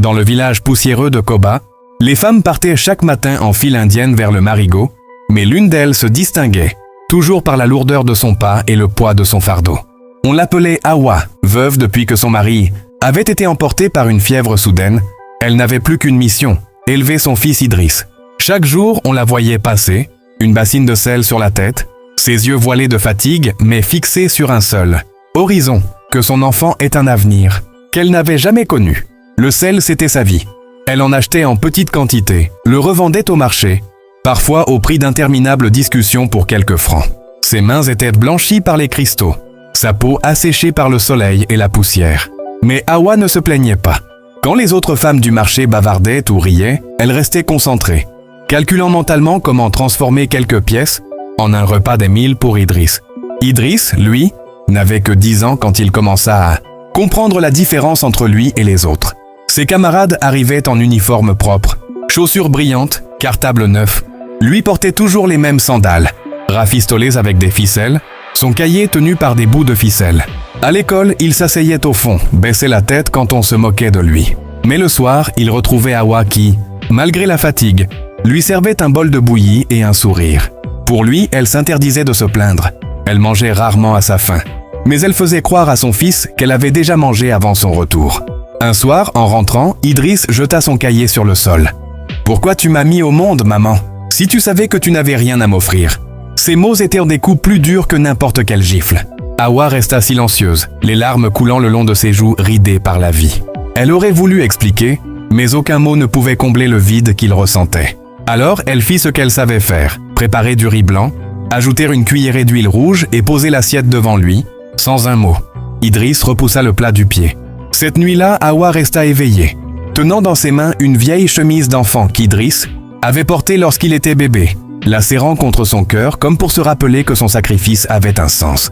Dans le village poussiéreux de Koba, les femmes partaient chaque matin en file indienne vers le marigot, mais l'une d'elles se distinguait, toujours par la lourdeur de son pas et le poids de son fardeau. On l'appelait Hawa, veuve depuis que son mari avait été emporté par une fièvre soudaine. Elle n'avait plus qu'une mission, élever son fils Idriss. Chaque jour, on la voyait passer, une bassine de sel sur la tête, ses yeux voilés de fatigue, mais fixés sur un seul horizon, que son enfant ait un avenir, qu'elle n'avait jamais connu. Le sel, c'était sa vie. Elle en achetait en petite quantité, le revendait au marché, parfois au prix d'interminables discussions pour quelques francs. Ses mains étaient blanchies par les cristaux, sa peau asséchée par le soleil et la poussière. Mais Hawa ne se plaignait pas. Quand les autres femmes du marché bavardaient ou riaient, elle restait concentrée, calculant mentalement comment transformer quelques pièces en un repas des 1000 pour Idriss. Idriss, lui, n'avait que 10 ans quand il commença à comprendre la différence entre lui et les autres. Ses camarades arrivaient en uniforme propre, chaussures brillantes, cartable neuf. Lui portait toujours les mêmes sandales, rafistolées avec des ficelles, son cahier tenu par des bouts de ficelle. À l'école, il s'asseyait au fond, baissait la tête quand on se moquait de lui. Mais le soir, il retrouvait Hawa qui, malgré la fatigue, lui servait un bol de bouillie et un sourire. Pour lui, elle s'interdisait de se plaindre. Elle mangeait rarement à sa faim. Mais elle faisait croire à son fils qu'elle avait déjà mangé avant son retour. Un soir, en rentrant, Idriss jeta son cahier sur le sol. « Pourquoi tu m'as mis au monde, maman, si tu savais que tu n'avais rien à m'offrir ?» Ces mots étaient des coups plus durs que n'importe quelle gifle. Hawa resta silencieuse, les larmes coulant le long de ses joues ridées par la vie. Elle aurait voulu expliquer, mais aucun mot ne pouvait combler le vide qu'il ressentait. Alors, elle fit ce qu'elle savait faire, préparer du riz blanc, ajouter une cuillerée d'huile rouge et poser l'assiette devant lui, sans un mot. Idriss repoussa le plat du pied. Cette nuit-là, Hawa resta éveillée, tenant dans ses mains une vieille chemise d'enfant qu'Idriss avait portée lorsqu'il était bébé, la serrant contre son cœur comme pour se rappeler que son sacrifice avait un sens.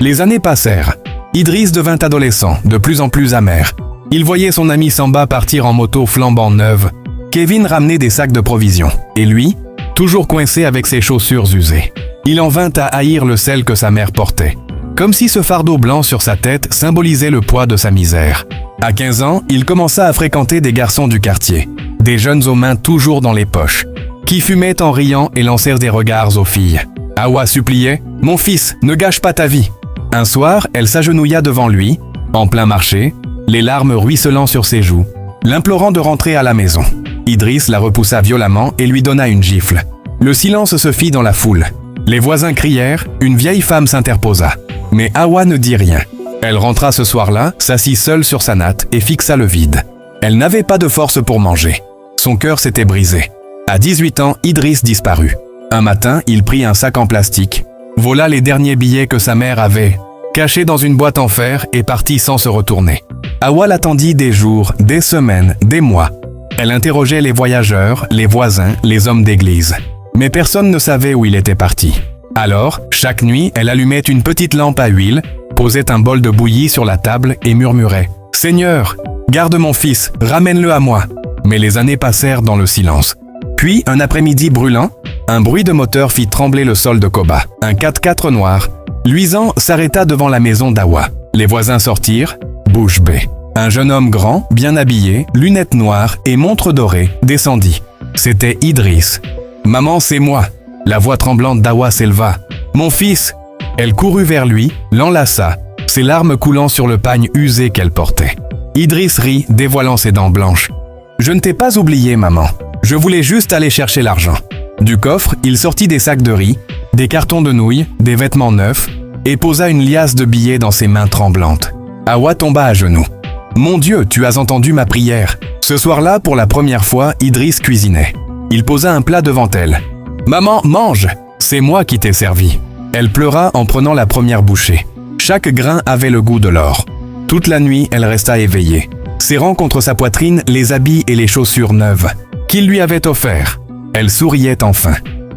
Les années passèrent. Idriss devint adolescent, de plus en plus amer. Il voyait son ami Samba partir en moto flambant neuve, Kevin ramener des sacs de provisions, et lui, toujours coincé avec ses chaussures usées. Il en vint à haïr le sel que sa mère portait, comme si ce fardeau blanc sur sa tête symbolisait le poids de sa misère. À 15 ans, il commença à fréquenter des garçons du quartier, des jeunes aux mains toujours dans les poches, qui fumaient en riant et lancèrent des regards aux filles. Hawa suppliait « Mon fils, ne gâche pas ta vie !» Un soir, elle s'agenouilla devant lui, en plein marché, les larmes ruisselant sur ses joues, l'implorant de rentrer à la maison. Idriss la repoussa violemment et lui donna une gifle. Le silence se fit dans la foule. Les voisins crièrent, une vieille femme s'interposa. Mais Hawa ne dit rien. Elle rentra ce soir-là, s'assit seule sur sa natte et fixa le vide. Elle n'avait pas de force pour manger. Son cœur s'était brisé. À 18 ans, Idriss disparut. Un matin, il prit un sac en plastique, vola les derniers billets que sa mère avait cachés dans une boîte en fer et partit sans se retourner. Hawa l'attendit des jours, des semaines, des mois. Elle interrogeait les voyageurs, les voisins, les hommes d'église. Mais personne ne savait où il était parti. Alors, chaque nuit, elle allumait une petite lampe à huile, posait un bol de bouillie sur la table et murmurait « Seigneur, garde mon fils, ramène-le à moi !» Mais les années passèrent dans le silence. Puis, un après-midi brûlant, un bruit de moteur fit trembler le sol de Koba. Un 4x4 noir, luisant, s'arrêta devant la maison d'Hawa. Les voisins sortirent, bouche bée. Un jeune homme grand, bien habillé, lunettes noires et montre dorée, descendit. C'était Idriss. « Maman, c'est moi !» La voix tremblante d'Hawa s'éleva. « Mon fils !» Elle courut vers lui, l'enlaça, ses larmes coulant sur le pagne usé qu'elle portait. Idriss rit, dévoilant ses dents blanches. « Je ne t'ai pas oublié, maman. Je voulais juste aller chercher l'argent. » Du coffre, il sortit des sacs de riz, des cartons de nouilles, des vêtements neufs, et posa une liasse de billets dans ses mains tremblantes. Hawa tomba à genoux. « Mon Dieu, tu as entendu ma prière !» Ce soir-là, pour la première fois, Idriss cuisinait. Il posa un plat devant elle. « Maman, mange! C'est moi qui t'ai servi. » Elle pleura en prenant la première bouchée. Chaque grain avait le goût de l'or. Toute la nuit, elle resta éveillée, serrant contre sa poitrine les habits et les chaussures neuves qu'il lui avait offerts. Elle souriait enfin.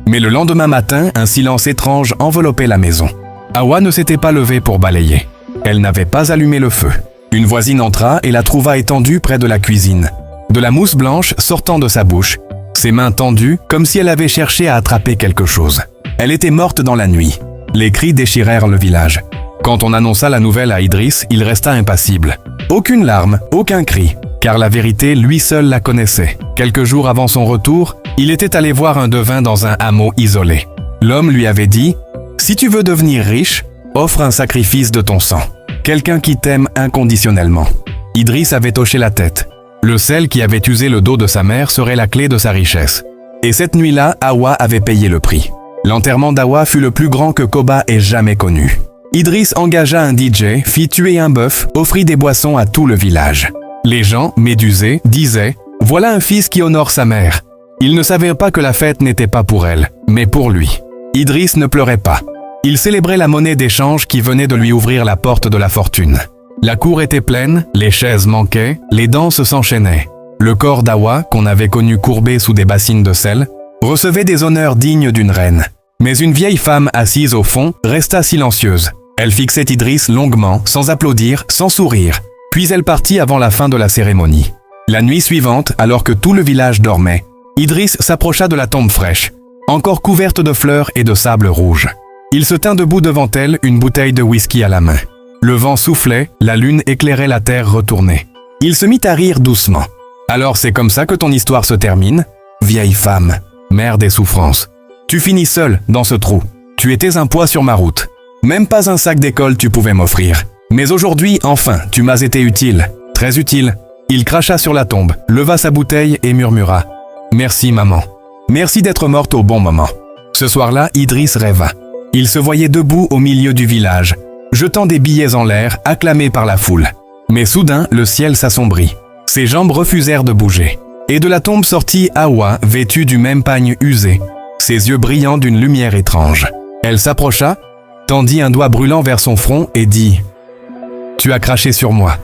Mais le lendemain matin, un silence étrange enveloppait la maison. Hawa ne s'était pas levée pour balayer. Elle n'avait pas allumé le feu. Une voisine entra et la trouva étendue près de la cuisine, de la mousse blanche sortant de sa bouche, ses mains tendues comme si elle avait cherché à attraper quelque chose. Elle était morte dans la nuit. Les cris déchirèrent le village. Quand on annonça la nouvelle à Idriss, il resta impassible. Aucune larme, aucun cri, car la vérité, lui seul la connaissait. Quelques jours avant son retour, il était allé voir un devin dans un hameau isolé. L'homme lui avait dit « Si tu veux devenir riche, offre un sacrifice de ton sang. Quelqu'un qui t'aime inconditionnellement. » Idriss avait hoché la tête. Le sel qui avait usé le dos de sa mère serait la clé de sa richesse. Et cette nuit-là, Hawa avait payé le prix. L'enterrement d'Hawa fut le plus grand que Koba ait jamais connu. Idriss engagea un DJ, fit tuer un bœuf, offrit des boissons à tout le village. Les gens, médusés, disaient « Voilà un fils qui honore sa mère ». Ils ne savaient pas que la fête n'était pas pour elle, mais pour lui. Idriss ne pleurait pas. Il célébrait la monnaie d'échange qui venait de lui ouvrir la porte de la fortune. La cour était pleine, les chaises manquaient, les danses s'enchaînaient. Le corps d'Hawa, qu'on avait connu courbé sous des bassines de sel, recevait des honneurs dignes d'une reine. Mais une vieille femme assise au fond resta silencieuse. Elle fixait Idriss longuement, sans applaudir, sans sourire. Puis elle partit avant la fin de la cérémonie. La nuit suivante, alors que tout le village dormait, Idriss s'approcha de la tombe fraîche, encore couverte de fleurs et de sable rouge. Il se tint debout devant elle, une bouteille de whisky à la main. Le vent soufflait, la lune éclairait la terre retournée. Il se mit à rire doucement. « Alors c'est comme ça que ton histoire se termine ? Vieille femme, mère des souffrances. Tu finis seule dans ce trou. Tu étais un poids sur ma route. Même pas un sac d'école tu pouvais m'offrir. Mais aujourd'hui, enfin, tu m'as été utile. Très utile. » Il cracha sur la tombe, leva sa bouteille et murmura « Merci maman. Merci d'être morte au bon moment. » Ce soir-là, Idriss rêva. Il se voyait debout au milieu du village, jetant des billets en l'air, acclamé par la foule. Mais soudain, le ciel s'assombrit. Ses jambes refusèrent de bouger. Et de la tombe sortit Hawa, vêtue du même pagne usé, ses yeux brillants d'une lumière étrange. Elle s'approcha, tendit un doigt brûlant vers son front et dit « Tu as craché sur moi.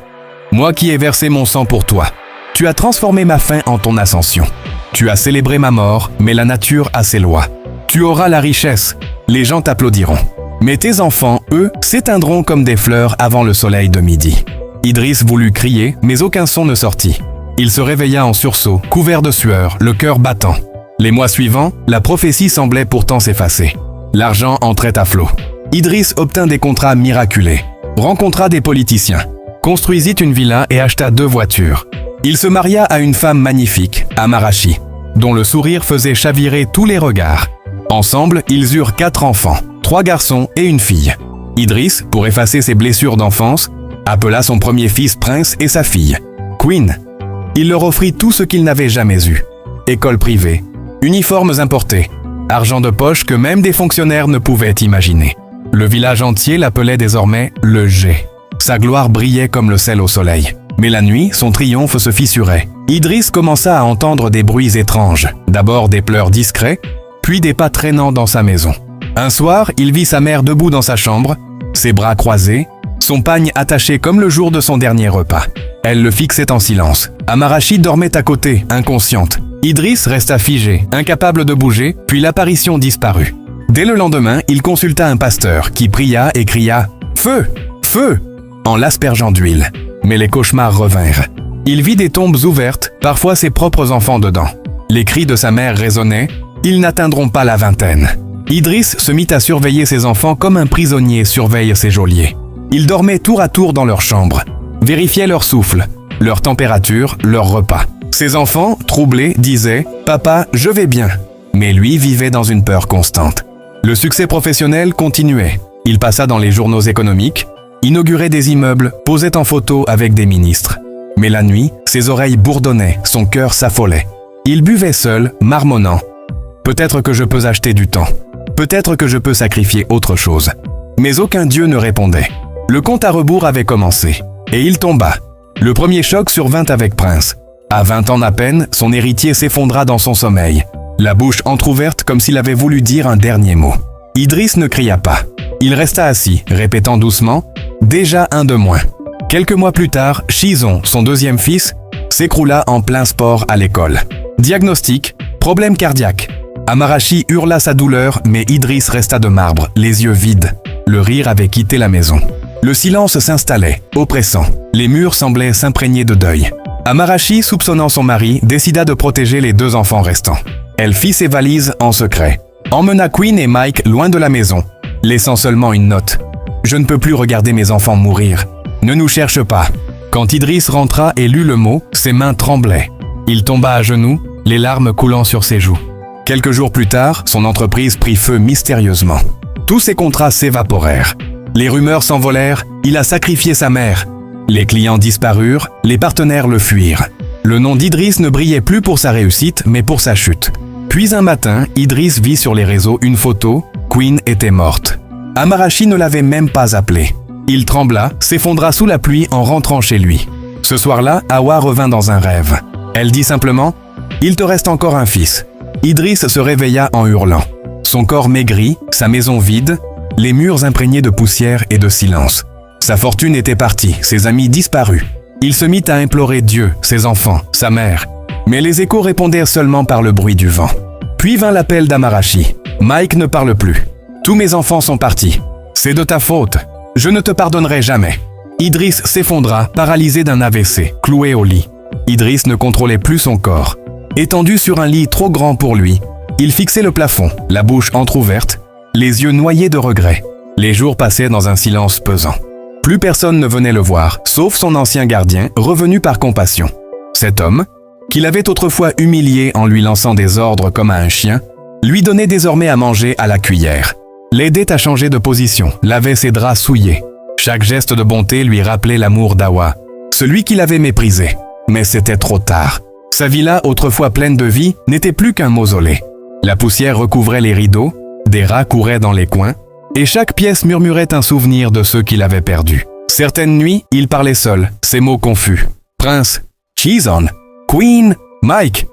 Moi qui ai versé mon sang pour toi. Tu as transformé ma faim en ton ascension. Tu as célébré ma mort, mais la nature a ses lois. Tu auras la richesse. Les gens t'applaudiront. Mais tes enfants, eux, s'éteindront comme des fleurs avant le soleil de midi. » Idriss voulut crier, mais aucun son ne sortit. Il se réveilla en sursaut, couvert de sueur, le cœur battant. Les mois suivants, la prophétie semblait pourtant s'effacer. L'argent entrait à flot. Idriss obtint des contrats miraculés, rencontra des politiciens, construisit une villa et acheta 2 voitures. Il se maria à une femme magnifique, Amarachi, dont le sourire faisait chavirer tous les regards. Ensemble, ils eurent 4 enfants, 3 garçons et une fille. Idriss, pour effacer ses blessures d'enfance, appela son premier fils Prince et sa fille, Queen. Il leur offrit tout ce qu'ils n'avaient jamais eu. École privée, uniformes importés, argent de poche que même des fonctionnaires ne pouvaient imaginer. Le village entier l'appelait désormais le G. Sa gloire brillait comme le sel au soleil. Mais la nuit, son triomphe se fissurait. Idriss commença à entendre des bruits étranges, d'abord des pleurs discrets, puis des pas traînants dans sa maison. Un soir, il vit sa mère debout dans sa chambre, ses bras croisés, son pagne attaché comme le jour de son dernier repas. Elle le fixait en silence. Amarachi dormait à côté, inconsciente. Idriss resta figé, incapable de bouger, puis l'apparition disparut. Dès le lendemain, il consulta un pasteur qui pria et cria « Feu! Feu !» en l'aspergeant d'huile. Mais les cauchemars revinrent. Il vit des tombes ouvertes, parfois ses propres enfants dedans. Les cris de sa mère résonnaient, ils n'atteindront pas la vingtaine. Idriss se mit à surveiller ses enfants comme un prisonnier surveille ses geôliers. Ils dormaient tour à tour dans leur chambre, vérifiaient leur souffle, leur température, leur repas. Ses enfants, troublés, disaient « Papa, je vais bien ». Mais lui vivait dans une peur constante. Le succès professionnel continuait. Il passa dans les journaux économiques, inaugurait des immeubles, posait en photo avec des ministres. Mais la nuit, ses oreilles bourdonnaient, son cœur s'affolait. Il buvait seul, marmonnant. « Peut-être que je peux acheter du temps. Peut-être que je peux sacrifier autre chose. » Mais aucun dieu ne répondait. Le compte à rebours avait commencé. Et il tomba. Le premier choc survint avec Prince. À 20 ans à peine, son héritier s'effondra dans son sommeil, la bouche entr'ouverte comme s'il avait voulu dire un dernier mot. Idriss ne cria pas. Il resta assis, répétant doucement « Déjà un de moins ». Quelques mois plus tard, Shizon, son deuxième fils, s'écroula en plein sport à l'école. Diagnostic, problème cardiaque. Amarachi hurla sa douleur, mais Idriss resta de marbre, les yeux vides. Le rire avait quitté la maison. Le silence s'installait, oppressant. Les murs semblaient s'imprégner de deuil. Amarachi, soupçonnant son mari, décida de protéger les 2 enfants restants. Elle fit ses valises en secret. Emmena Queen et Mike loin de la maison, laissant seulement une note. « Je ne peux plus regarder mes enfants mourir. Ne nous cherche pas. Quand Idriss rentra et lut le mot, ses mains tremblaient. Il tomba à genoux, les larmes coulant sur ses joues. Quelques jours plus tard, son entreprise prit feu mystérieusement. Tous ses contrats s'évaporèrent. Les rumeurs s'envolèrent, il a sacrifié sa mère. Les clients disparurent, les partenaires le fuirent. Le nom d'Idriss ne brillait plus pour sa réussite, mais pour sa chute. Puis un matin, Idriss vit sur les réseaux une photo, Queen était morte. Amarachi ne l'avait même pas appelé. Il trembla, s'effondra sous la pluie en rentrant chez lui. Ce soir-là, Hawa revint dans un rêve. Elle dit simplement « Il te reste encore un fils ». Idriss se réveilla en hurlant. Son corps maigri, sa maison vide, les murs imprégnés de poussière et de silence. Sa fortune était partie, ses amis disparus. Il se mit à implorer Dieu, ses enfants, sa mère. Mais les échos répondirent seulement par le bruit du vent. Puis vint l'appel d'Amarachi. « Mike ne parle plus. Tous mes enfants sont partis. C'est de ta faute. Je ne te pardonnerai jamais. » Idriss s'effondra, paralysé d'un AVC, cloué au lit. Idriss ne contrôlait plus son corps. Étendu sur un lit trop grand pour lui, il fixait le plafond, la bouche entr'ouverte, les yeux noyés de regret. Les jours passaient dans un silence pesant. Plus personne ne venait le voir, sauf son ancien gardien, revenu par compassion. Cet homme, qu'il avait autrefois humilié en lui lançant des ordres comme à un chien, lui donnait désormais à manger à la cuillère. L'aidait à changer de position, lavait ses draps souillés. Chaque geste de bonté lui rappelait l'amour d'Hawa, celui qu'il avait méprisé. Mais c'était trop tard. Sa villa, autrefois pleine de vie, n'était plus qu'un mausolée. La poussière recouvrait les rideaux, des rats couraient dans les coins, et chaque pièce murmurait un souvenir de ceux qu'il avait perdus. Certaines nuits, il parlait seul, ses mots confus. Prince, Chizon, Queen, Mike.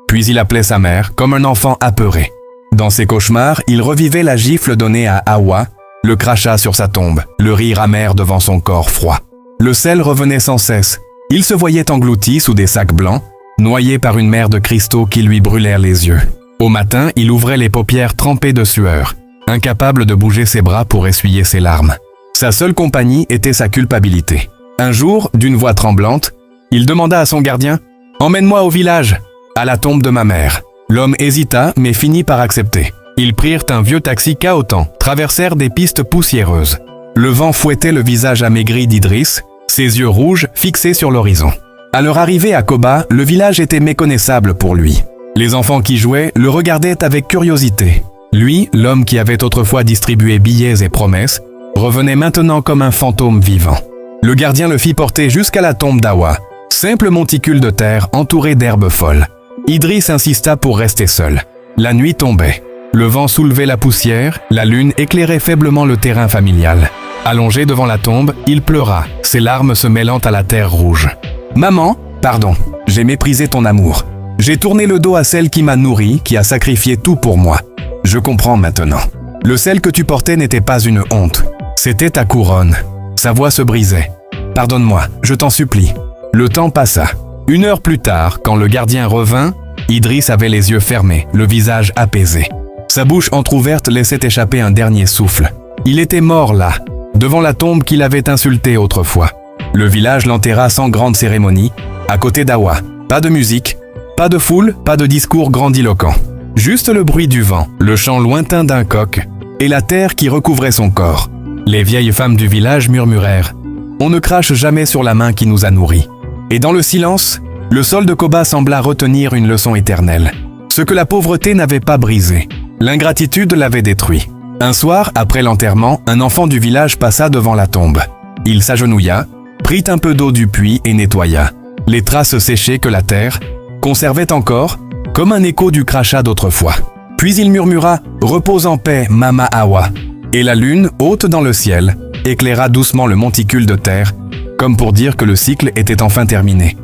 Puis il appelait sa mère comme un enfant apeuré. Dans ses cauchemars, il revivait la gifle donnée à Hawa, le crachat sur sa tombe, le rire amer devant son corps froid. Le sel revenait sans cesse. Il se voyait englouti sous des sacs blancs, noyé par une mer de cristaux qui lui brûlèrent les yeux. Au matin, il ouvrait les paupières trempées de sueur, incapable de bouger ses bras pour essuyer ses larmes. Sa seule compagnie était sa culpabilité. Un jour, d'une voix tremblante, il demanda à son gardien « Emmène-moi au village, à la tombe de ma mère ». L'homme hésita, mais finit par accepter. Ils prirent un vieux taxi cahotant, traversèrent des pistes poussiéreuses. Le vent fouettait le visage amaigri d'Idriss, ses yeux rouges fixés sur l'horizon. À leur arrivée à Koba, le village était méconnaissable pour lui. Les enfants qui jouaient le regardaient avec curiosité. Lui, l'homme qui avait autrefois distribué billets et promesses, revenait maintenant comme un fantôme vivant. Le gardien le fit porter jusqu'à la tombe d'Hawa, simple monticule de terre entouré d'herbes folles. Idriss insista pour rester seul. La nuit tombait. Le vent soulevait la poussière, la lune éclairait faiblement le terrain familial. Allongé devant la tombe, il pleura, ses larmes se mêlant à la terre rouge. « Maman, pardon, j'ai méprisé ton amour. J'ai tourné le dos à celle qui m'a nourri, qui a sacrifié tout pour moi. Je comprends maintenant. Le sel que tu portais n'était pas une honte. C'était ta couronne. » Sa voix se brisait. « Pardonne-moi, je t'en supplie. » Le temps passa. 1 heure plus tard, quand le gardien revint, Idriss avait les yeux fermés, le visage apaisé. Sa bouche entr'ouverte laissait échapper un dernier souffle. Il était mort là, devant la tombe qu'il avait insultée autrefois. Le village l'enterra sans grande cérémonie, à côté d'Hawa. Pas de musique, pas de foule, pas de discours grandiloquent. Juste le bruit du vent, le chant lointain d'un coq et la terre qui recouvrait son corps. Les vieilles femmes du village murmurèrent « On ne crache jamais sur la main qui nous a nourris ». Et dans le silence, le sol de Koba sembla retenir une leçon éternelle. Ce que la pauvreté n'avait pas brisé, l'ingratitude l'avait détruit. Un soir, après l'enterrement, un enfant du village passa devant la tombe. Il s'agenouilla, prit un peu d'eau du puits et nettoya. Les traces séchées que la terre conservait encore, comme un écho du crachat d'autrefois. Puis il murmura « Repose en paix, Mama Hawa ». Et la lune, haute dans le ciel, éclaira doucement le monticule de terre, comme pour dire que le cycle était enfin terminé.